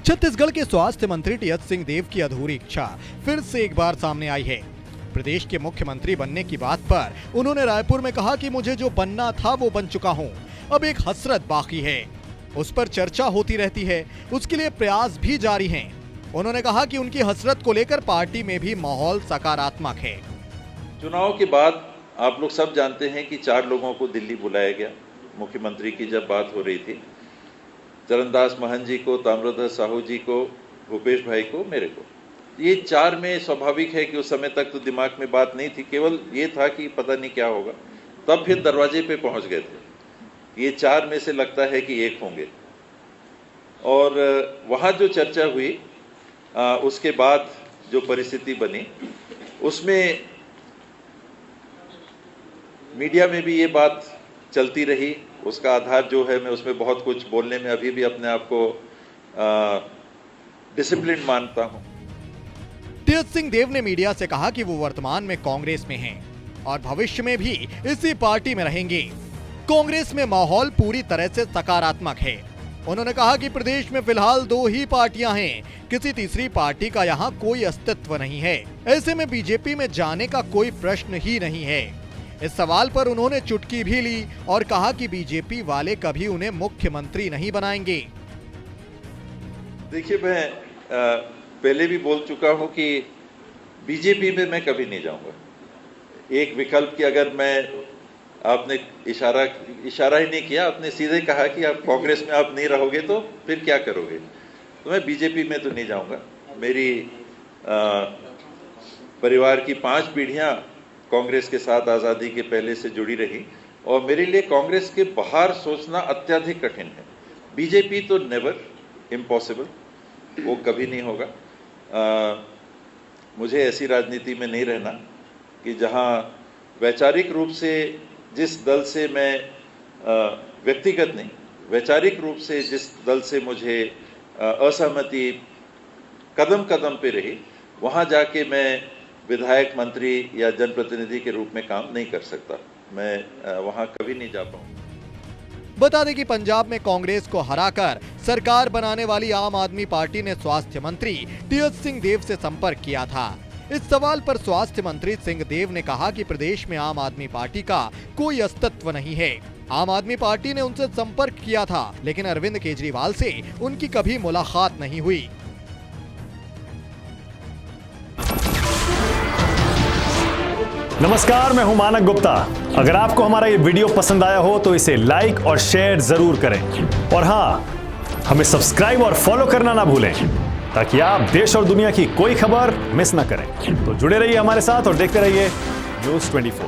छत्तीसगढ़ के स्वास्थ्य मंत्री टीएस सिंहदेव की अधूरी इच्छा फिर से एक बार सामने आई है। प्रदेश के मुख्यमंत्री बनने की बात पर उन्होंने रायपुर में कहा कि मुझे जो बनना था वो बन चुका हूं, अब एक हसरत बाकी है, उस पर चर्चा होती रहती है, उसके लिए प्रयास भी जारी हैं। उन्होंने कहा कि उनकी हसरत को लेकर पार्टी में भी माहौल सकारात्मक है। चुनाव के बाद आप लोग सब जानते हैं कि 4 लोगों को दिल्ली बुलाया गया। मुख्यमंत्री की जब बात हो रही थी, चरणदास महंत जी को, ताम्रध्वज साहू जी को, भूपेश भाई को, मेरे को। ये 4 में स्वाभाविक है कि उस समय तक तो दिमाग में बात नहीं थी, केवल ये था कि पता नहीं क्या होगा। तब फिर दरवाजे पे पहुंच गए थे। ये 4 में से लगता है कि एक होंगे। और वहाँ जो चर्चा हुई, उसके बाद जो परिस्थिति बनी, उसमें मीडिया में भी ये बात चलती रही। उसका आधार जो है, मैं उसमें बहुत कुछ बोलने में अभी भी अपने आप को डिसिप्लिन मानता हूं। टीएस सिंहदेव ने मीडिया से कहा कि वो वर्तमान में कांग्रेस में हैं और भविष्य में भी इसी पार्टी में रहेंगे। कांग्रेस में माहौल पूरी तरह से सकारात्मक है। उन्होंने कहा कि प्रदेश में फिलहाल 2 ही पार्टियां हैं, किसी तीसरी पार्टी का यहाँ कोई अस्तित्व नहीं है। ऐसे में बीजेपी में जाने का कोई प्रश्न ही नहीं है। इस सवाल पर उन्होंने चुटकी भी ली और कहा कि बीजेपी वाले कभी उन्हें मुख्यमंत्री नहीं बनाएंगे। देखिए, मैं पहले भी बोल चुका हूं कि बीजेपी में मैं कभी नहीं जाऊंगा। एक विकल्प की अगर आपने इशारा ही नहीं किया, आपने सीधे कहा कि आप कांग्रेस में आप नहीं रहोगे तो फिर क्या करोगे, तो मैं बीजेपी में तो नहीं जाऊंगा। मेरी परिवार की 5 पीढ़ियां कांग्रेस के साथ आज़ादी के पहले से जुड़ी रही और मेरे लिए कांग्रेस के बाहर सोचना अत्यधिक कठिन है। बीजेपी तो नेवर, इम्पॉसिबल, वो कभी नहीं होगा। मुझे ऐसी राजनीति में नहीं रहना कि जहां वैचारिक रूप से जिस दल से मैं व्यक्तिगत नहीं, वैचारिक रूप से जिस दल से मुझे असहमति कदम कदम पे रही, वहां जाके मैं विधायक, मंत्री या जनप्रतिनिधि के रूप में काम नहीं कर सकता। मैं वहां कभी नहीं जा पाऊंगा। बता दें कि पंजाब में कांग्रेस को हराकर सरकार बनाने वाली आम आदमी पार्टी ने स्वास्थ्य मंत्री टीएस सिंहदेव से संपर्क किया था। इस सवाल पर स्वास्थ्य मंत्री सिंहदेव ने कहा कि प्रदेश में आम आदमी पार्टी का कोई अस्तित्व नहीं है। आम आदमी पार्टी ने उनसे संपर्क किया था, लेकिन अरविंद केजरीवाल से उनकी कभी मुलाकात नहीं हुई। नमस्कार, मैं हूं मानक गुप्ता। अगर आपको हमारा ये वीडियो पसंद आया हो तो इसे लाइक और शेयर जरूर करें और हाँ, हमें सब्सक्राइब और फॉलो करना ना भूलें ताकि आप देश और दुनिया की कोई खबर मिस ना करें। तो जुड़े रहिए हमारे साथ और देखते रहिए न्यूज़ 24।